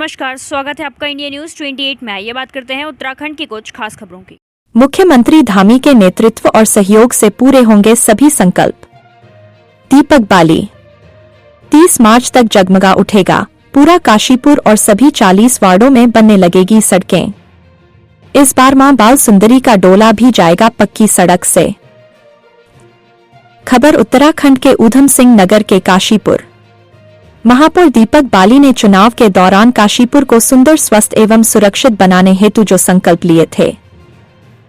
नमस्कार, स्वागत है आपका इंडिया न्यूज 28 में। ये बात करते हैं उत्तराखंड की कुछ खास खबरों की। मुख्यमंत्री धामी के नेतृत्व और सहयोग से पूरे होंगे सभी संकल्प। दीपक बाली। 30 मार्च तक जगमगा उठेगा पूरा काशीपुर और सभी 40 वार्डों में बनने लगेगी सड़कें। इस बार मां बाल सुंदरी का डोला भी जाएगा पक्की सड़क से। खबर उत्तराखंड के ऊधम सिंह नगर के काशीपुर। महापौर दीपक बाली ने चुनाव के दौरान काशीपुर को सुंदर, स्वस्थ एवं सुरक्षित बनाने हेतु जो संकल्प लिए थे,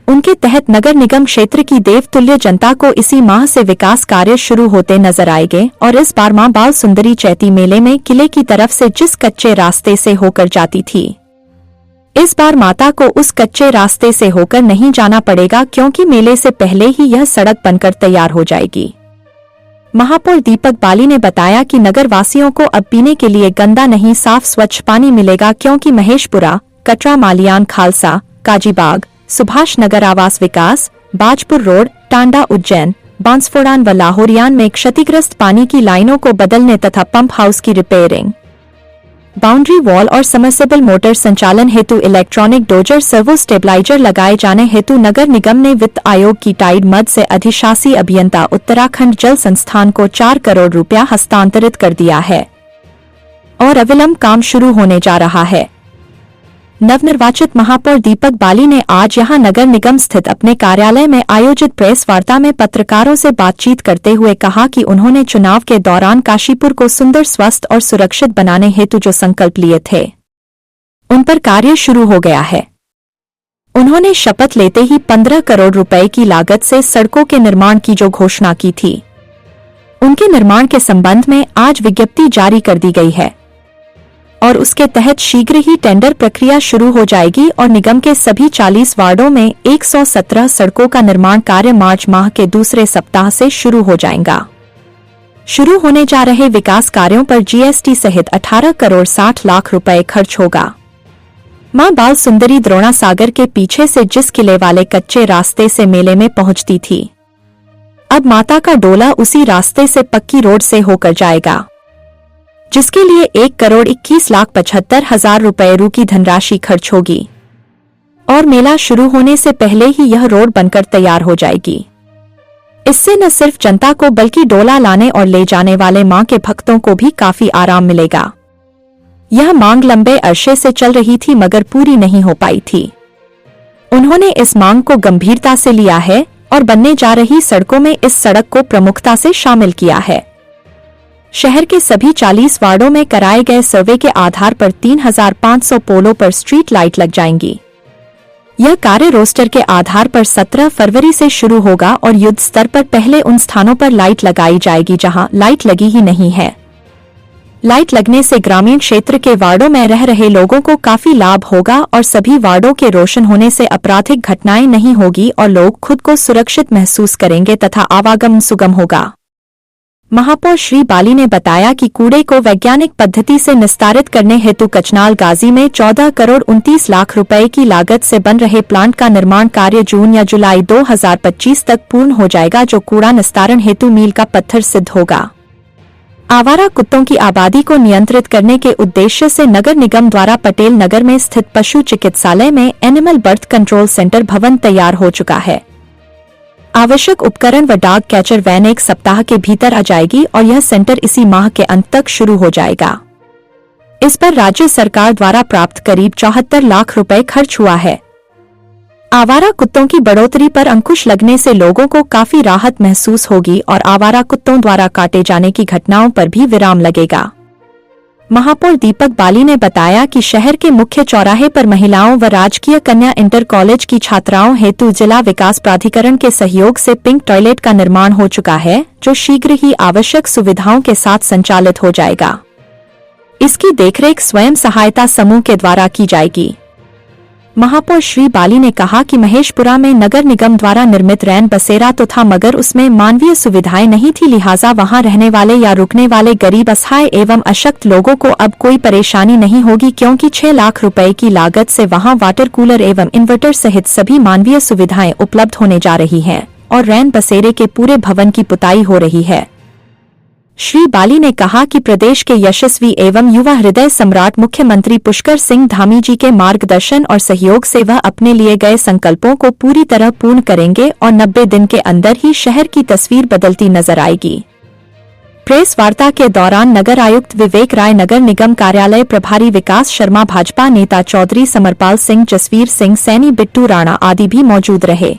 उनके तहत नगर निगम क्षेत्र की देवतुल्य जनता को इसी माह से विकास कार्य शुरू होते नजर आएंगे। और इस बार मां बाल सुंदरी चैती मेले में किले की तरफ से जिस कच्चे रास्ते से होकर जाती थी, इस बार माता को उस कच्चे रास्ते से होकर नहीं जाना पड़ेगा, क्योंकि मेले से पहले ही यह सड़क बनकर तैयार हो जाएगी। महापौर दीपक बाली ने बताया कि नगर वासियों को अब पीने के लिए गंदा नहीं, साफ स्वच्छ पानी मिलेगा, क्योंकि महेशपुरा, कटरा, मालियान, खालसा, काजीबाग, सुभाष नगर आवास विकास, बाजपुर रोड, टांडा, उज्जैन, बांसफोड़ान व लाहौरियान में क्षतिग्रस्त पानी की लाइनों को बदलने तथा पंप हाउस की रिपेयरिंग, बाउंड्री वॉल और समरसेबल मोटर संचालन हेतु इलेक्ट्रॉनिक डोजर सर्वो स्टेबलाइजर लगाए जाने हेतु नगर निगम ने वित्त आयोग की टाइड मद से अधिशासी अभियंता उत्तराखंड जल संस्थान को 4 करोड़ रुपया हस्तांतरित कर दिया है और अविलंब काम शुरू होने जा रहा है। नवनिर्वाचित महापौर दीपक बाली ने आज यहां नगर निगम स्थित अपने कार्यालय में आयोजित प्रेस वार्ता में पत्रकारों से बातचीत करते हुए कहा कि उन्होंने चुनाव के दौरान काशीपुर को सुंदर, स्वस्थ और सुरक्षित बनाने हेतु जो संकल्प लिए थे, उन पर कार्य शुरू हो गया है। उन्होंने शपथ लेते ही 15 करोड़ रुपए की लागत से सड़कों के निर्माण की जो घोषणा की थी, उनके निर्माण के संबंध में आज विज्ञप्ति जारी कर दी गई है और उसके तहत शीघ्र ही टेंडर प्रक्रिया शुरू हो जाएगी और निगम के सभी 40 वार्डों में 117 सड़कों का निर्माण कार्य मार्च माह के दूसरे सप्ताह से शुरू हो जाएगा। शुरू होने जा रहे विकास कार्यों पर जीएसटी सहित 18 करोड़ 60 लाख रुपए खर्च होगा। मां बाल सुंदरी द्रोणा सागर के पीछे से जिस किले वाले कच्चे रास्ते से मेले में पहुंचती थी, अब माता का डोला उसी रास्ते से पक्की रोड से होकर जाएगा, जिसके लिए 1 करोड़ 21 लाख 75 हजार रुपए की धनराशि खर्च होगी और मेला शुरू होने से पहले ही यह रोड बनकर तैयार हो जाएगी। इससे न सिर्फ जनता को बल्कि डोला लाने और ले जाने वाले मां के भक्तों को भी काफी आराम मिलेगा। यह मांग लंबे अरसे से चल रही थी मगर पूरी नहीं हो पाई थी। उन्होंने इस मांग को गंभीरता से लिया है और बनने जा रही सड़कों में इस सड़क को प्रमुखता से शामिल किया है। शहर के सभी 40 वार्डों में कराए गए सर्वे के आधार पर 3500 पोलों पर स्ट्रीट लाइट लग जाएंगी। यह कार्य रोस्टर के आधार पर 17 फरवरी से शुरू होगा और युद्ध स्तर पर पहले उन स्थानों पर लाइट लगाई जाएगी जहां लाइट लगी ही नहीं है। लाइट लगने से ग्रामीण क्षेत्र के वार्डों में रह रहे लोगों को काफी लाभ होगा और सभी वार्डों के रोशन होने से आपराधिक घटनाएं नहीं होगी और लोग खुद को सुरक्षित महसूस करेंगे तथा आवागमन सुगम होगा। महापौर श्री बाली ने बताया कि कूड़े को वैज्ञानिक पद्धति से निस्तारित करने हेतु कचनाल गाजी में 14 करोड़ 29 लाख रुपए की लागत से बन रहे प्लांट का निर्माण कार्य जून या जुलाई 2025 तक पूर्ण हो जाएगा, जो कूड़ा निस्तारण हेतु मील का पत्थर सिद्ध होगा। आवारा कुत्तों की आबादी को नियंत्रित करने के उद्देश्य से नगर निगम द्वारा पटेल नगर में स्थित पशु चिकित्सालय में एनिमल बर्थ कंट्रोल सेंटर भवन तैयार हो चुका है। आवश्यक उपकरण व डॉग कैचर वैन 1 सप्ताह के भीतर आ जाएगी और यह सेंटर इसी माह के अंत तक शुरू हो जाएगा। इस पर राज्य सरकार द्वारा प्राप्त करीब 74 लाख रुपए खर्च हुआ है। आवारा कुत्तों की बढ़ोतरी पर अंकुश लगने से लोगों को काफी राहत महसूस होगी और आवारा कुत्तों द्वारा काटे जाने की घटनाओं पर भी विराम लगेगा। महापौर दीपक बाली ने बताया कि शहर के मुख्य चौराहे पर महिलाओं व राजकीय कन्या इंटर कॉलेज की छात्राओं हेतु जिला विकास प्राधिकरण के सहयोग से पिंक टॉयलेट का निर्माण हो चुका है, जो शीघ्र ही आवश्यक सुविधाओं के साथ संचालित हो जाएगा। इसकी देखरेख स्वयं सहायता समूह के द्वारा की जाएगी। महापौर श्री बाली ने कहा कि महेशपुरा में नगर निगम द्वारा निर्मित रैन बसेरा तो था मगर उसमें मानवीय सुविधाएं नहीं थी, लिहाजा वहां रहने वाले या रुकने वाले गरीब, असहाय एवं अशक्त लोगों को अब कोई परेशानी नहीं होगी, क्योंकि 6 लाख रुपए की लागत से वहां वाटर कूलर एवं इन्वर्टर सहित सभी मानवीय सुविधाएं उपलब्ध होने जा रही हैं और रैन बसेरे के पूरे भवन की पुताई हो रही है। श्री बाली ने कहा कि प्रदेश के यशस्वी एवं युवा हृदय सम्राट मुख्यमंत्री पुष्कर सिंह धामी जी के मार्गदर्शन और सहयोग से वह अपने लिए गए संकल्पों को पूरी तरह पूर्ण करेंगे और 90 दिन के अंदर ही शहर की तस्वीर बदलती नजर आएगी। प्रेस वार्ता के दौरान नगर आयुक्त विवेक राय, नगर निगम कार्यालय प्रभारी विकास शर्मा, भाजपा नेता चौधरी समरपाल सिंह, जसवीर सिंह सैनी, बिट्टू राणा आदि भी मौजूद रहे।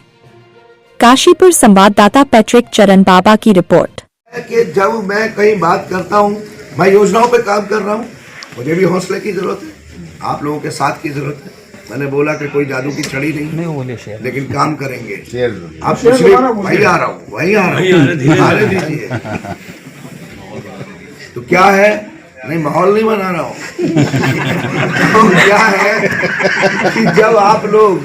काशीपुर संवाददाता पैट्रिक चरण बाबा की रिपोर्ट। कि जब मैं कहीं बात करता हूँ, मैं योजनाओं पे काम कर रहा हूँ, मुझे भी हौसले की जरूरत है, आप लोगों के साथ की जरूरत है। मैंने बोला कि कोई जादू की छड़ी नहीं, लेकिन काम करेंगे। आप कुछ भी, वही आ रहा हूँ, आने दीजिए। तो क्या है, नहीं माहौल नहीं बना रहा हूँ। तो क्या है कि जब आप लोग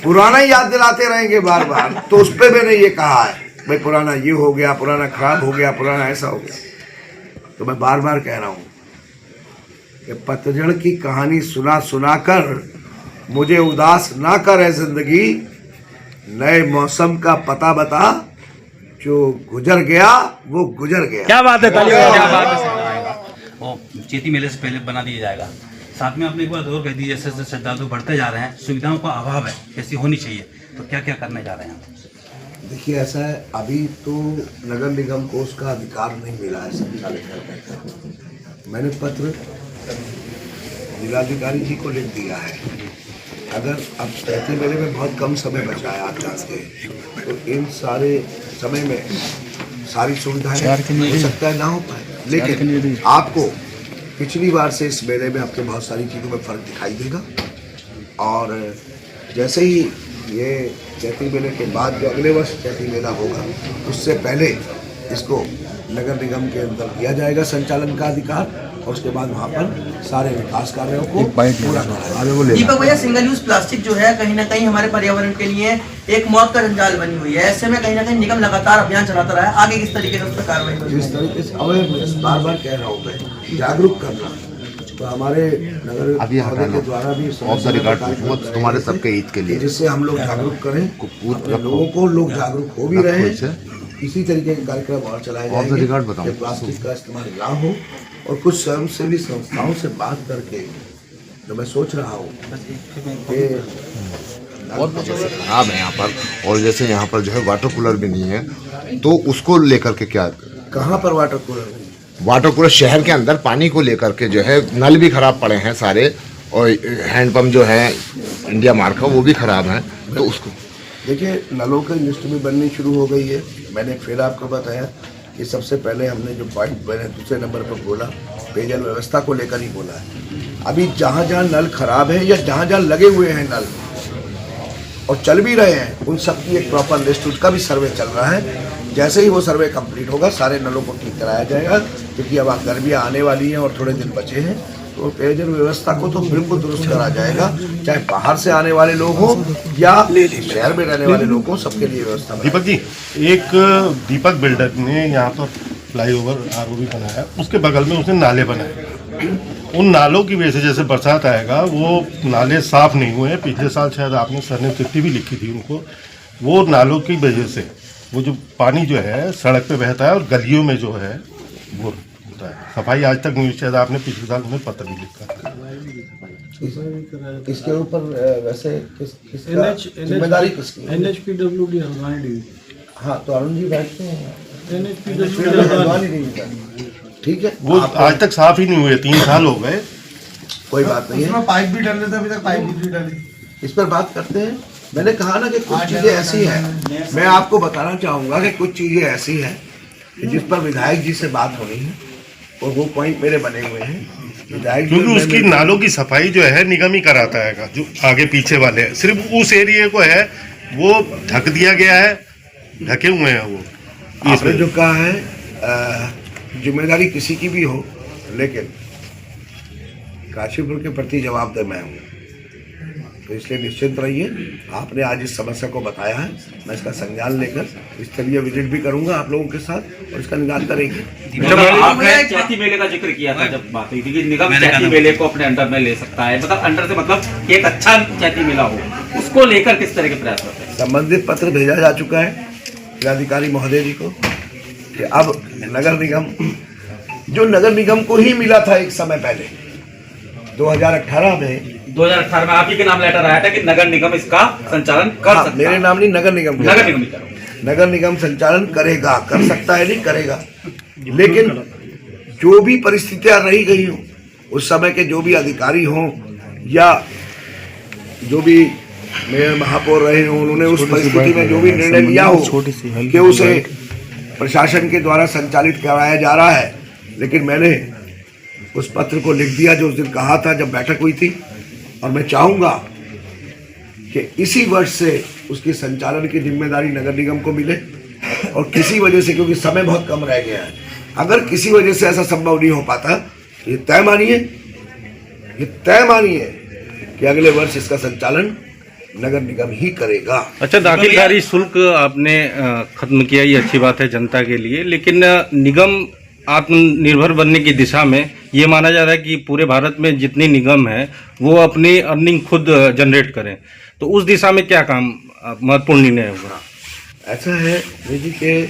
पुराना याद दिलाते रहेंगे बार बार, तो उस पर मैंने ये कहा है भाई पुराना ये हो गया, पुराना खराब हो गया, पुराना ऐसा हो गया। तो मैं बार बार कह रहा हूँ कि पतझड़ की कहानी सुना सुना कर मुझे उदास ना करे जिंदगी, नए मौसम का पता बता, जो गुजर गया वो गुजर गया। क्या बात है, क्या बात है। वो चैती मेले से पहले बना दिया जाएगा। साथ में आपने एक बात और कह दी, जैसे जैसे श्रद्धालु बढ़ते जा रहे हैं, सुविधाओं का अभाव है, ऐसी होनी चाहिए, तो क्या क्या करने जा रहे हैं? देखिए ऐसा है, अभी तो नगर निगम को उसका अधिकार नहीं मिला है संचालित करने का। मैंने पत्र जिलाधिकारी जी को लिख दिया है। अगर अब चैती मेले में बहुत कम समय बचा है, आप जानते हैं, तो इन सारे समय में सारी सुविधाएं हो सकता है ना हो पाए, लेकिन आपको पिछली बार से इस मेले में आपको बहुत सारी चीज़ों में फ़र्क दिखाई देगा। और जैसे ही ये चैती मेले के बाद जो अगले वर्ष चैती मेला होगा, उससे पहले इसको नगर निगम के अंदर दिया जाएगा संचालन का अधिकार, और उसके बाद वहाँ पर सारे विकास कार्यों को पूरा कराया। दीपक भैया, सिंगल यूज प्लास्टिक जो है कहीं ना कहीं हमारे पर्यावरण के लिए एक मौत का जंजाल बनी हुई है। ऐसे में कहीं ना कहीं निगम लगातार अभियान चलाता रहा है, आगे किस तरीके से उस पर कार्रवाई होगी? जिस तरीके से अवेयरनेस, बार बार कह रहा हूँ मैं, जागरूक करना, तो हमारे नगर के द्वारा भी तुम्हारे सबके हित के लिए, जिससे हम लोग जागरूक करें लोगों को, लोग जागरूक हो भी रहे हैं। इसी तरीके के कार्यक्रम और चलाए जाएंगे, प्लास्टिक का इस्तेमाल ना हो। और कुछ स्वयंसेवी संस्थाओं से बात करके जो मैं सोच रहा हूँ कि बहुत खराब है यहाँ पर, और जैसे यहाँ पर जो है वाटर कूलर भी नहीं है, तो उसको लेकर के क्या, कहाँ पर वाटर कूलर नहीं? वाटर कूलर शहर के अंदर पानी को लेकर के जो है नल भी खराब पड़े हैं सारे, और हैंडपम्प जो है इंडिया मार्क का वो भी खराब है। तो उसको देखिए, नलों की लिस्ट भी बननी शुरू हो गई है। मैंने फिर आपको बताया कि सबसे पहले हमने जो पॉइंट मैंने दूसरे नंबर पर बोला, पेयजल व्यवस्था को लेकर ही बोला है। अभी जहाँ जहाँ नल खराब है या जहाँ जहाँ लगे हुए हैं नल और चल भी रहे हैं, उन सब की एक प्रॉपर लिस्ट, उसका भी सर्वे चल रहा है। जैसे ही वो सर्वे कंप्लीट होगा, सारे नलों को ठीक कराया जाएगा, क्योंकि अब गर्मियाँ आने वाली हैं और थोड़े दिन बचे हैं, तो पेयजल व्यवस्था को तो बिल्कुल दुरुस्त करा जाएगा, चाहे बाहर से आने वाले लोग हों या शहर में रहने वाले लोग हों, सबके लिए व्यवस्था। दीपक जी, एक दीपक बिल्डर ने यहाँ पर फ्लाईओवर आरओबी बनाया, उसके बगल में उसने नाले बनाए। उन नालों की वजह से जैसे बरसात आएगा, वो नाले साफ नहीं हुए। पिछले साल शायद आपने सर ने चिट्ठी भी लिखी थी उनको। वो नालों की वजह से वो जो पानी जो है सड़क पे बहता है और गलियों में जो है वो होता है। सफाई आज तक नहीं, शायद आपने पिछले साल उन्हें पत्र भी लिखा। इसके ऊपर वैसे किसका जिम्मेदारी किसकी? NHPWD हल्द्वानी। हाँ, तो अरुण जी बैठते हैं ठीक है। वो आज तक साफ ही नहीं हुए, 3 साल हो गए। कोई बात नहीं है, पाइप भी डाले थे, अभी तक पाइप भी डाली। इस पर बात करते हैं। मैंने कहा ना कि कुछ चीज़ें ऐसी हैं, मैं आपको बताना चाहूँगा कि कुछ चीज़ें ऐसी हैं जिस पर विधायक जी से बात होनी है, और वो पॉइंट मेरे बने हुए हैं। विधायक, क्योंकि उसकी नालों की सफाई जो है निगम ही कराता है, जो आगे पीछे वाले हैं, सिर्फ उस एरिया को है वो ढक दिया गया है, ढके हुए हैं वो। आपने जो कहा है जिम्मेदारी किसी की भी हो, लेकिन काशीपुर के प्रति जवाबदेह मैं हूँ, तो इसलिए निश्चिंत रहिए। आपने आज इस समस्या को बताया है, मैं इसका संज्ञान लेकर स्थलीय विजिट भी करूंगा आप लोगों के साथ, और इसका निदान करेंगे। आपने चैती मेले का जिक्र किया था जब बात हुई थी कि निगम चैती मेले को अपने अंडर में ले सकता है, मतलब अंडर से मतलब एक अच्छा चैती मेला हो, उसको लेकर किस तरह के प्रयास करते हैं? संबंधित पत्र भेजा जा चुका है जिलाधिकारी महोदय जी को कि अब नगर निगम जो नगर निगम को ही मिला था एक समय पहले 2018 में। 2018 में आप ही के नाम लेटर आया था कि नगर निगम इसका संचालन कर हाँ, सकता मेरे है। नाम नहीं, नगर निगम का। नगर निगम ही करो। नगर निगम संचालन करेगा, कर सकता है, नहीं करेगा। लेकिन जो भी परिस्थितियां रही गई हों, उस समय के जो भी अधिकारी हों या जो भी मेयर महापौर रहे हों, उन्होंने उस परिस्थिति में जो भी निर्णय लिया हो कि उसे प्रशासन के द्वारा संचालित कराया जा रहा है, लेकिन मैंने उस पत्र को लिख दिया जो उस दिन कहा था जब बैठक हुई थी, और मैं चाहूँगा कि इसी वर्ष से उसकी संचालन की जिम्मेदारी नगर निगम को मिले। और किसी वजह से, क्योंकि समय बहुत कम रह गया है, अगर किसी वजह से ऐसा संभव नहीं हो पाता, ये तय मानिए कि अगले वर्ष इसका संचालन नगर निगम ही करेगा। अच्छा, दाखिलकारी शुल्क आपने खत्म किया, ये अच्छी बात है जनता के लिए, लेकिन निगम आत्मनिर्भर बनने की दिशा में ये माना जा रहा है कि पूरे भारत में जितनी निगम है वो अपनी अर्निंग खुद जनरेट करें, तो उस दिशा में क्या काम महत्वपूर्ण निर्णय होगा? ऐसा है जी के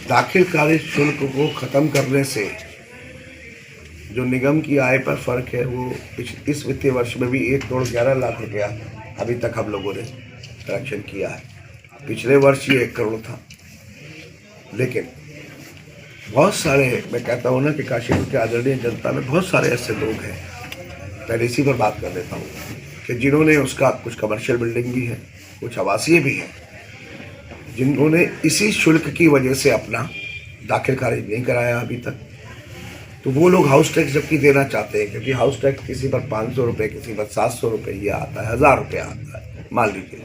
दाखिलकारी शुल्क को खत्म करने से जो निगम की आय पर फर्क है वो इस वित्तीय वर्ष में भी 1 करोड़ 11 लाख रुपया अभी तक हम लोगों ने कलेक्शन किया है। पिछले वर्ष ये 1 करोड़ था। लेकिन बहुत सारे, मैं कहता हूँ ना कि काशीपुर के आदरणीय जनता में बहुत सारे ऐसे लोग हैं, पहले इसी पर बात कर लेता हूँ, कि जिन्होंने उसका कुछ कमर्शियल बिल्डिंग भी है, कुछ आवासीय भी है, जिन्होंने इसी शुल्क की वजह से अपना दाखिल खारिज नहीं कराया अभी तक। तो वो लोग हाउस टैक्स जबकि देना चाहते हैं, क्योंकि हाउस टैक्स किसी पर 500 रुपये, किसी पर 700 रुपये ये आता है, 1000 रुपये आता है, मान लीजिए।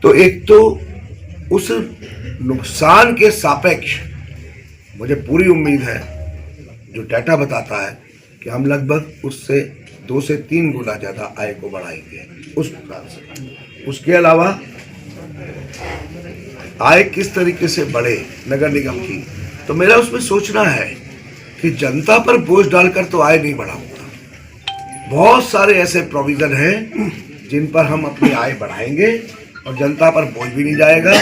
तो एक तो उस नुकसान के सापेक्ष मुझे पूरी उम्मीद है, जो डाटा बताता है कि हम लगभग उससे 2 से 3 गुना ज़्यादा आय को बढ़ाएंगे उस नुकसान से। उसके अलावा आय किस तरीके से बढ़े नगर निगम की, तो मेरा उसमें सोचना है कि जनता पर बोझ डालकर तो आय नहीं बढ़ाऊंगा। बहुत सारे ऐसे प्रोविजन हैं जिन पर हम अपनी आय बढ़ाएंगे और जनता पर बोझ भी नहीं जाएगा,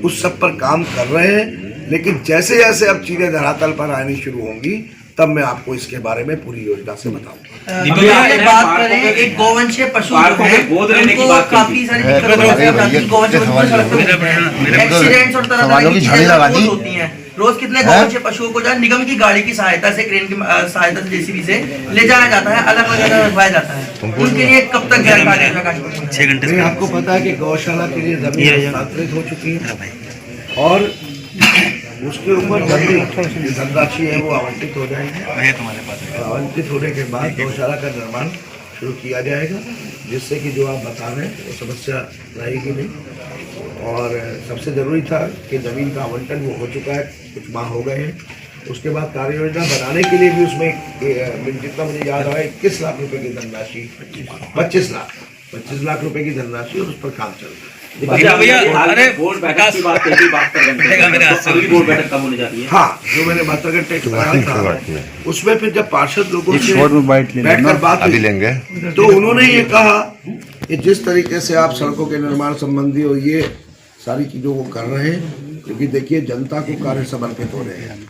उस सब पर काम कर रहे हैं। लेकिन जैसे जैसे अब चीजें धरातल पर आनी शुरू होंगी तब मैं आपको इसके बारे में पूरी योजना से बताऊंगा। बात करें एक गौवंशीय पशु जो है, उनको काफी सारी दिक्कतें एक्सीडेंट्स और तरह तरह की चीजें रोज होती हैं। रोज कितने गौवंशीय पशुओं को जो निगम की गाड़ी की सहायता से, क्रेन की सहायता से, जेसीबी से ले जाया जाता है, अलग अलग जगह रखवाया जाता है। उनके लिए कब तक गैर कार्य 6 घंटे? आपको पता है कि गौशाला के लिए जमीन हस्तांतरित हो चुकी है और उसके ऊपर जल्दी धनराशि है वो आवंटित हो जाएगी। आवंटित होने के बाद गौशाला का निर्माण शुरू किया जाएगा, जिससे कि जो आप बता रहे हैं वो समस्या रहेगी नहीं। और सबसे ज़रूरी था कि ज़मीन का आवंटन वो हो चुका है, कुछ माह हो गए हैं। उसके बाद कार्य योजना बनाने के लिए भी उसमें जितना मुझे याद आ रहा है 21 लाख रुपए की धनराशि, 25 लाख रुपए की धनराशि, और उस पर काम चल रहा है। बोर्ड बैठक की बात कर रहे हैं, अगली बोर्ड बैठक कब होने जा रही है? हाँ, जो मैंने 72 घंटे कराया था उसमें फिर जब पार्षद लोगों से बैठकर बात अभी लेंगे तो उन्होंने ये कहा कि जिस तरीके से आप सड़कों के निर्माण संबंधी और ये सारी चीजों को कर रहे हैं, क्योंकि देखिए जनता को कार्य समर्पित हो रहे हैं।